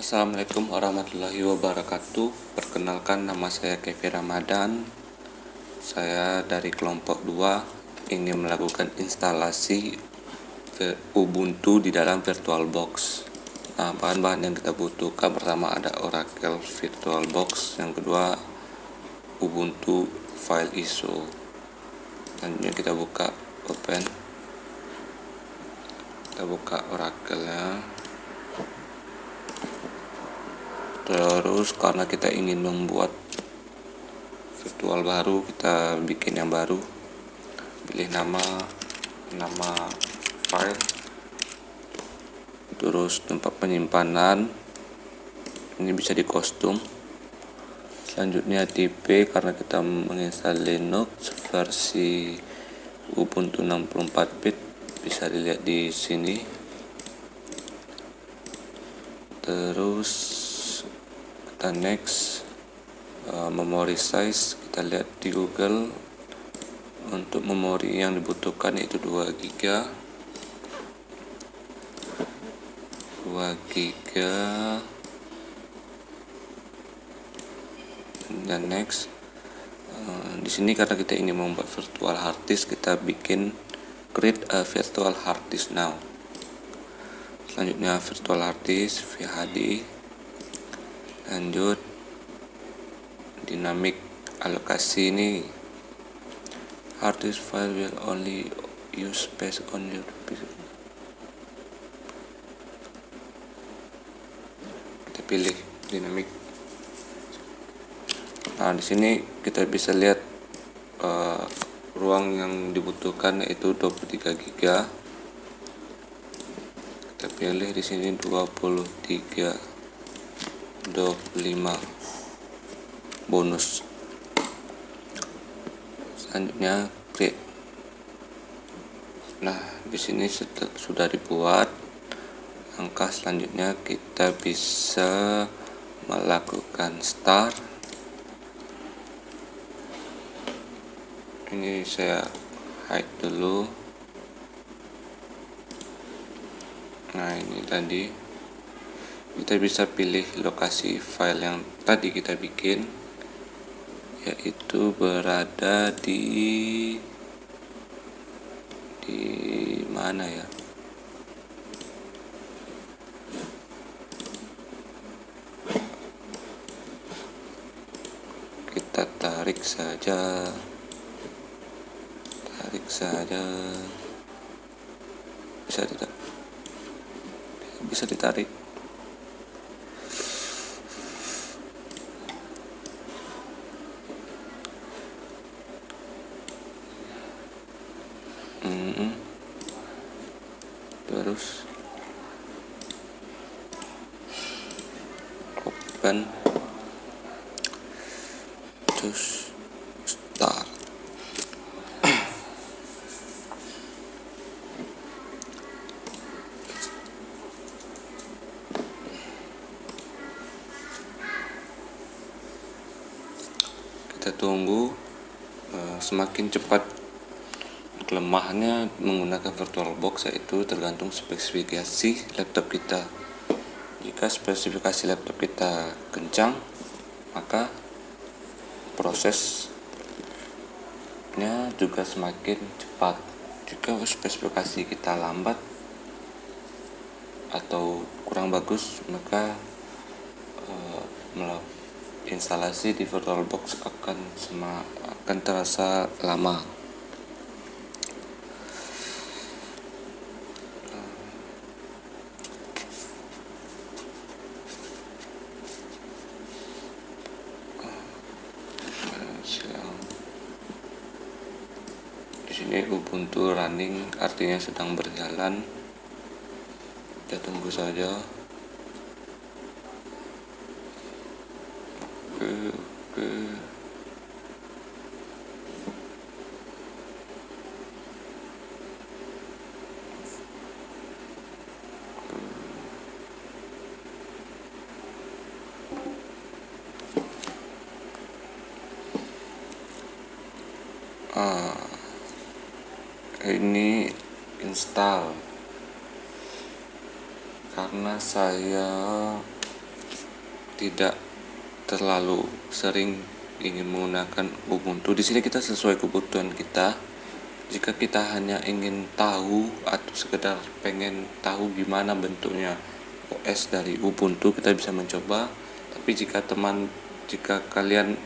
Assalamualaikum warahmatullahi wabarakatuh. Perkenalkan, nama saya Kevin Ramadan. Saya dari kelompok 2 ingin melakukan instalasi Ubuntu di dalam VirtualBox. Nah, bahan-bahan yang kita butuhkan pertama ada Oracle VirtualBox, yang kedua Ubuntu file ISO. Selanjutnya kita buka Oracle-nya. Terus karena kita ingin membuat virtual baru, kita bikin yang baru. Pilih nama file, terus tempat penyimpanan. Ini bisa di custom. Selanjutnya tipe, karena kita menginstal Linux versi Ubuntu 64 bit, bisa dilihat di sini. Terus kita next. Memory size kita lihat di Google. Untuk memori yang dibutuhkan yaitu 2 GB dan next. Di sini karena kita ingin membuat virtual hard disk, kita bikin create a virtual hard disk now. Selanjutnya virtual hard disk VHD. Lanjut dynamic alokasi. Ini hard disk file will only use space on your PC. Kita pilih dynamic. Nah, di sini kita bisa lihat ruang yang dibutuhkan yaitu 23 GB. Kita pilih di sini 23, 25 bonus. Selanjutnya create. Nah, di sini sudah dibuat. Langkah selanjutnya kita bisa melakukan start. Ini saya hide dulu. Nah, ini tadi kita bisa pilih lokasi file yang tadi kita bikin, yaitu berada di mana ya? Kita tarik saja. Bisa tidak? Bisa ditarik. Terus open, terus start. Kita tunggu. Semakin cepat kelemahannya menggunakan VirtualBox, yaitu tergantung spesifikasi laptop kita. Jika spesifikasi laptop kita kencang, maka prosesnya juga semakin cepat. Jika spesifikasi kita lambat atau kurang bagus, maka instalasi di VirtualBox akan terasa lama. Di sini Ubuntu running, artinya sedang berjalan. Kita tunggu saja. Oke. Ini install karena saya tidak terlalu sering ingin menggunakan Ubuntu. Di sini kita sesuai kebutuhan kita. Jika kita hanya ingin tahu atau sekedar pengen tahu gimana bentuknya OS dari Ubuntu, kita bisa mencoba. Tapi jika kalian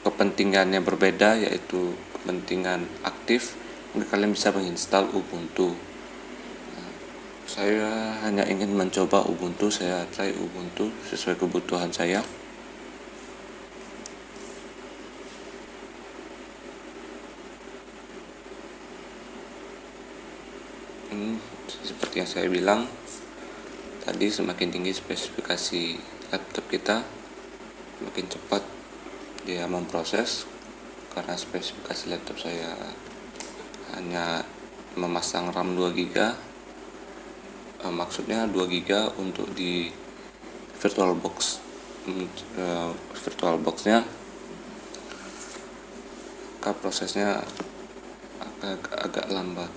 kepentingannya berbeda, yaitu kepentingan aktif, maka kalian bisa menginstal Ubuntu. Saya hanya ingin mencoba Ubuntu, saya try Ubuntu sesuai kebutuhan saya. Seperti yang saya bilang tadi, semakin tinggi spesifikasi laptop kita, semakin cepat dia memproses. Karena spesifikasi laptop saya hanya memasang RAM 2 GB, maksudnya 2 GB untuk di VirtualBox-nya, maka prosesnya agak lambat.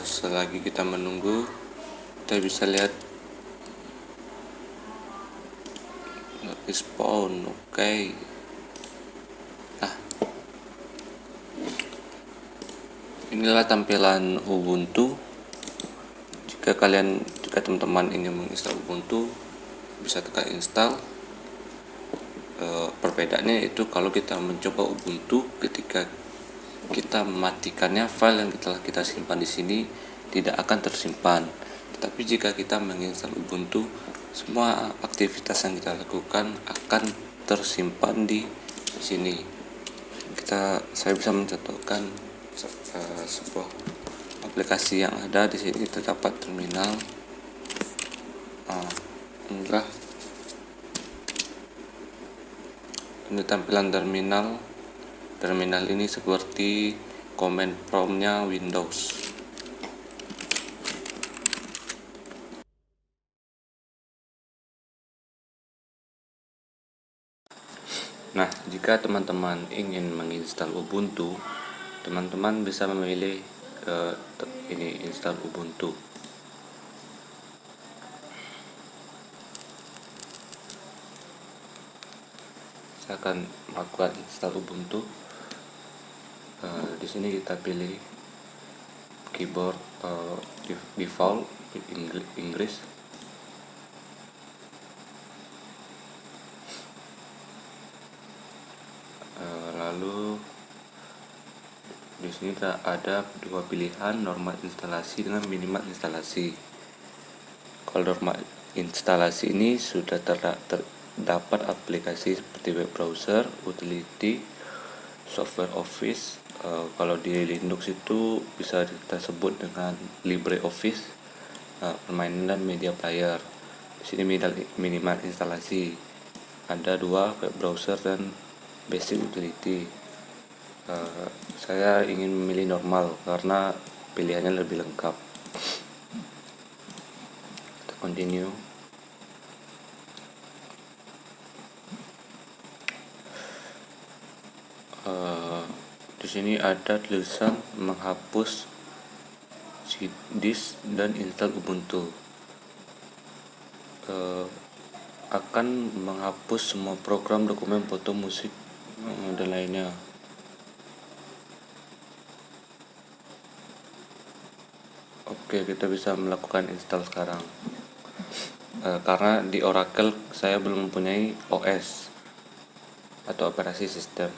Selagi kita menunggu, kita bisa lihat respon. Oke. Nah, inilah tampilan Ubuntu. Jika teman-teman ingin menginstal Ubuntu, bisa tekan install. Perbedaannya itu kalau kita mencoba Ubuntu, ketika kita mematikannya, file yang telah kita simpan di sini tidak akan tersimpan. Tetapi jika kita menginstal Ubuntu, semua aktivitas yang kita lakukan akan tersimpan di sini. Saya bisa mencontohkan sebuah aplikasi yang ada di sini. Terdapat terminal. Ini tampilan terminal. Terminal ini seperti command prompt-nya Windows. Nah, jika teman-teman ingin menginstal Ubuntu, teman-teman bisa memilih ini, install Ubuntu. Saya akan melakukan install Ubuntu. Di sini kita pilih keyboard default Inggris. Lalu di sini ada dua pilihan, normal instalasi dengan minimal instalasi. Kalau normal instalasi ini sudah terdapat aplikasi seperti web browser, utility, software Office. Kalau di Linux itu bisa kita sebut dengan LibreOffice, permainan dan media player. Di sini minimal instalasi ada dua, web browser dan basic utility. Saya ingin memilih normal karena pilihannya lebih lengkap. Kita continue. Di sini ada tulisan menghapus disk dan install Ubuntu. Akan menghapus semua program, dokumen, foto, musik, dan lainnya. Oke, kita bisa melakukan install sekarang. Karena di Oracle saya belum mempunyai OS atau operasi sistem.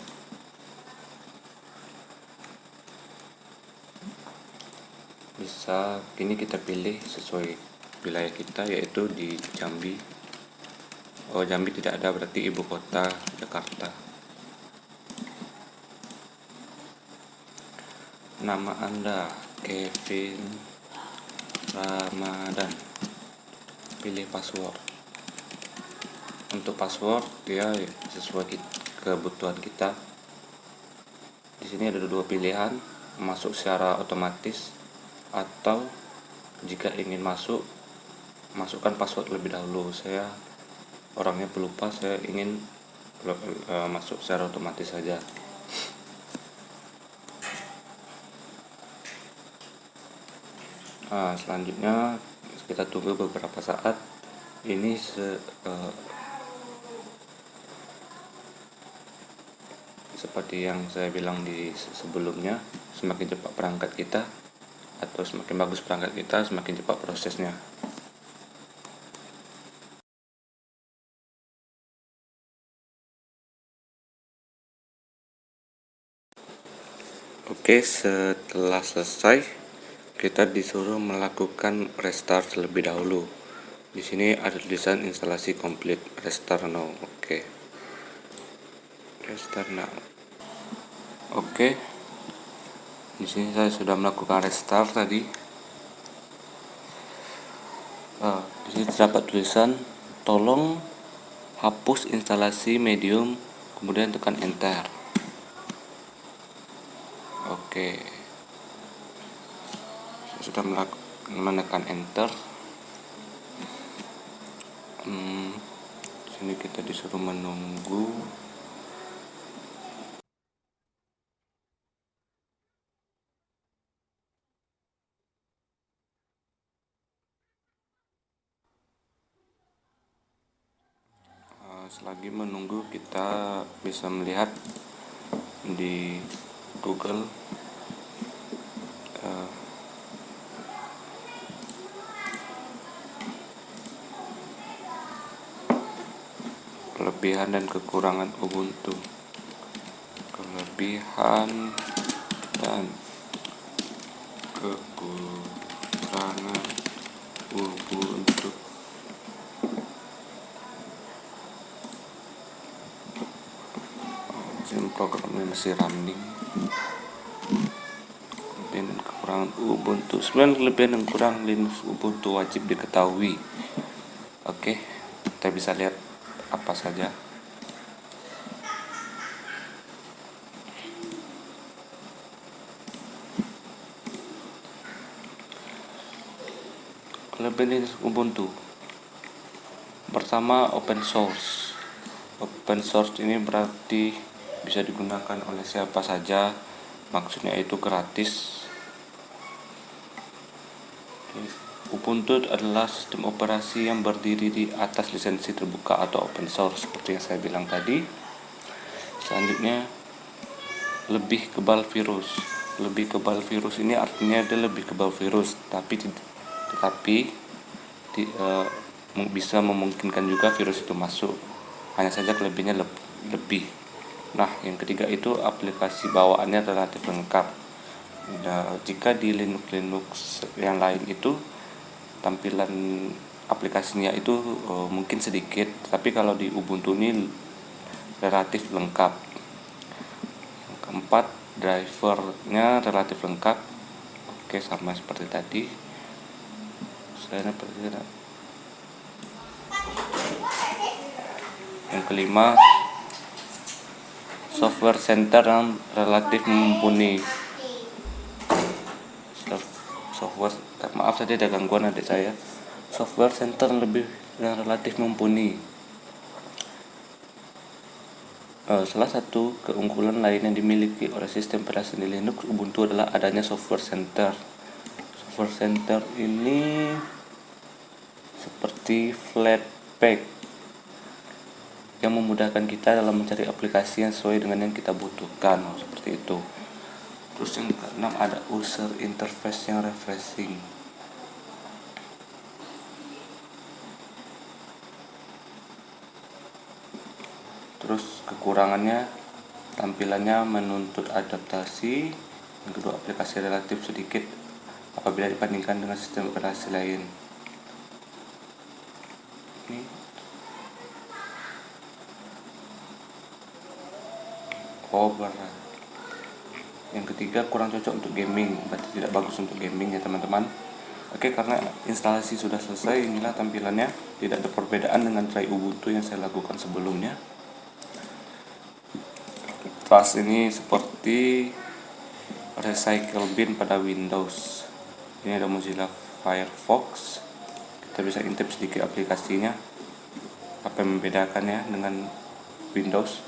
Bisa ini kita pilih sesuai wilayah kita, yaitu di Jambi. Jambi tidak ada, berarti ibu kota Jakarta. Nama Anda Kevin Ramadan. Pilih password. Untuk password dia sesuai kebutuhan kita. Di sini ada dua pilihan, masuk secara otomatis atau jika ingin masukkan password lebih dahulu. Saya orangnya pelupa, saya ingin masuk secara otomatis saja. Selanjutnya kita tunggu beberapa saat. Ini seperti yang saya bilang di sebelumnya, semakin cepat perangkat kita atau semakin bagus perangkat kita, semakin cepat prosesnya. Oke, setelah selesai, kita disuruh melakukan restart terlebih dahulu. Di sini ada tulisan instalasi complete, restart now. Oke, restart now. Oke, di sini saya sudah melakukan restart tadi. Di sini terdapat tulisan tolong hapus instalasi medium, kemudian tekan enter. Oke, saya sudah menekan enter. Sini kita disuruh menunggu. Selagi menunggu, kita bisa melihat di Google kelebihan dan kekurangan Ubuntu. Kelebihan dan kekurangan Ubuntu. Program ini masih running. Kelebihan dan kekurangan Ubuntu. 9 kelebihan dan kekurangan Linux Ubuntu wajib diketahui. Oke, kita bisa lihat apa saja. Kelebihan Linux Ubuntu. Pertama, open source. Open source ini berarti bisa digunakan oleh siapa saja, maksudnya itu gratis. Ubuntu adalah sistem operasi yang berdiri di atas lisensi terbuka atau open source, seperti yang saya bilang tadi. Selanjutnya, lebih kebal virus. Lebih kebal virus ini artinya dia lebih kebal virus, tapi bisa memungkinkan juga virus itu masuk. Hanya saja kelebihannya lebih. Nah, yang ketiga itu aplikasi bawaannya relatif lengkap. Nah, jika di Linux yang lain itu tampilan aplikasinya itu mungkin sedikit, tapi kalau di Ubuntu ini relatif lengkap. Yang keempat, drivernya relatif lengkap. Oke, sama seperti tadi. Yang kelima, software center yang relatif mumpuni. Maaf tadi ada gangguan adik saya. Software center yang relatif mumpuni. Salah satu keunggulan lain yang dimiliki oleh sistem operasi Linux Ubuntu adalah adanya software center. Software center ini seperti Flatpak yang memudahkan kita dalam mencari aplikasi yang sesuai dengan yang kita butuhkan, seperti itu. Terus yang keenam ada user interface yang refreshing. Terus kekurangannya, tampilannya menuntut adaptasi. Yang kedua, aplikasi relatif sedikit apabila dibandingkan dengan sistem operasi lain. Ini berat. Yang ketiga, kurang cocok untuk gaming, berarti tidak bagus untuk gaming ya teman-teman. Oke, karena instalasi sudah selesai, inilah tampilannya. Tidak ada perbedaan dengan try Ubuntu yang saya lakukan sebelumnya. Trash ini seperti recycle bin pada Windows. Ini ada Mozilla Firefox. Kita bisa intip sedikit aplikasinya. Apa yang membedakannya dengan Windows.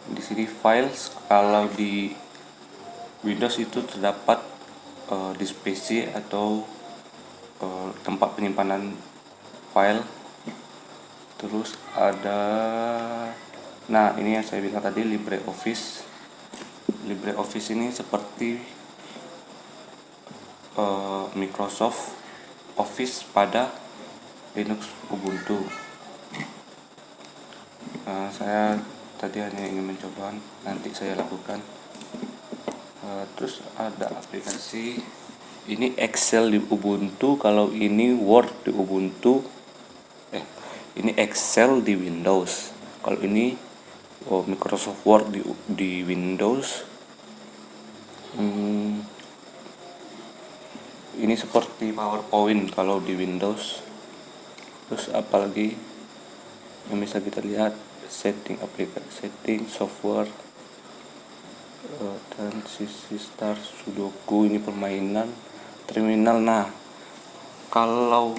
Di sini files, kalau di Windows itu terdapat disk PC atau tempat penyimpanan file. Terus ada, nah ini yang saya bilang tadi, LibreOffice. LibreOffice ini seperti Microsoft Office pada Linux Ubuntu. Saya tadi hanya ingin mencoba, nanti saya lakukan. Terus ada aplikasi, ini Excel di Ubuntu, kalau ini Word di Ubuntu. Ini Excel di Windows, kalau ini Microsoft Word di Windows. Ini seperti PowerPoint kalau di Windows. Terus apalagi yang bisa kita lihat, setting aplikasi, setting software, transisi start, sudoku, ini permainan, terminal. Nah, kalau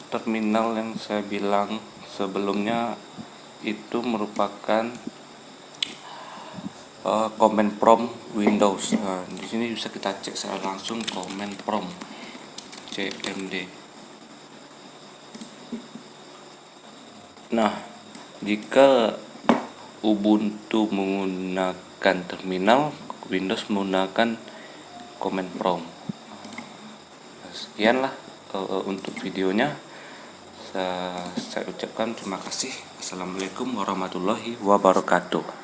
terminal yang saya bilang sebelumnya itu merupakan command prompt Windows. Di sini bisa kita cek secara langsung command prompt CMD. Nah, jika Ubuntu menggunakan terminal, Windows menggunakan command prompt. Sekianlah untuk videonya. Saya ucapkan terima kasih. Assalamualaikum warahmatullahi wabarakatuh.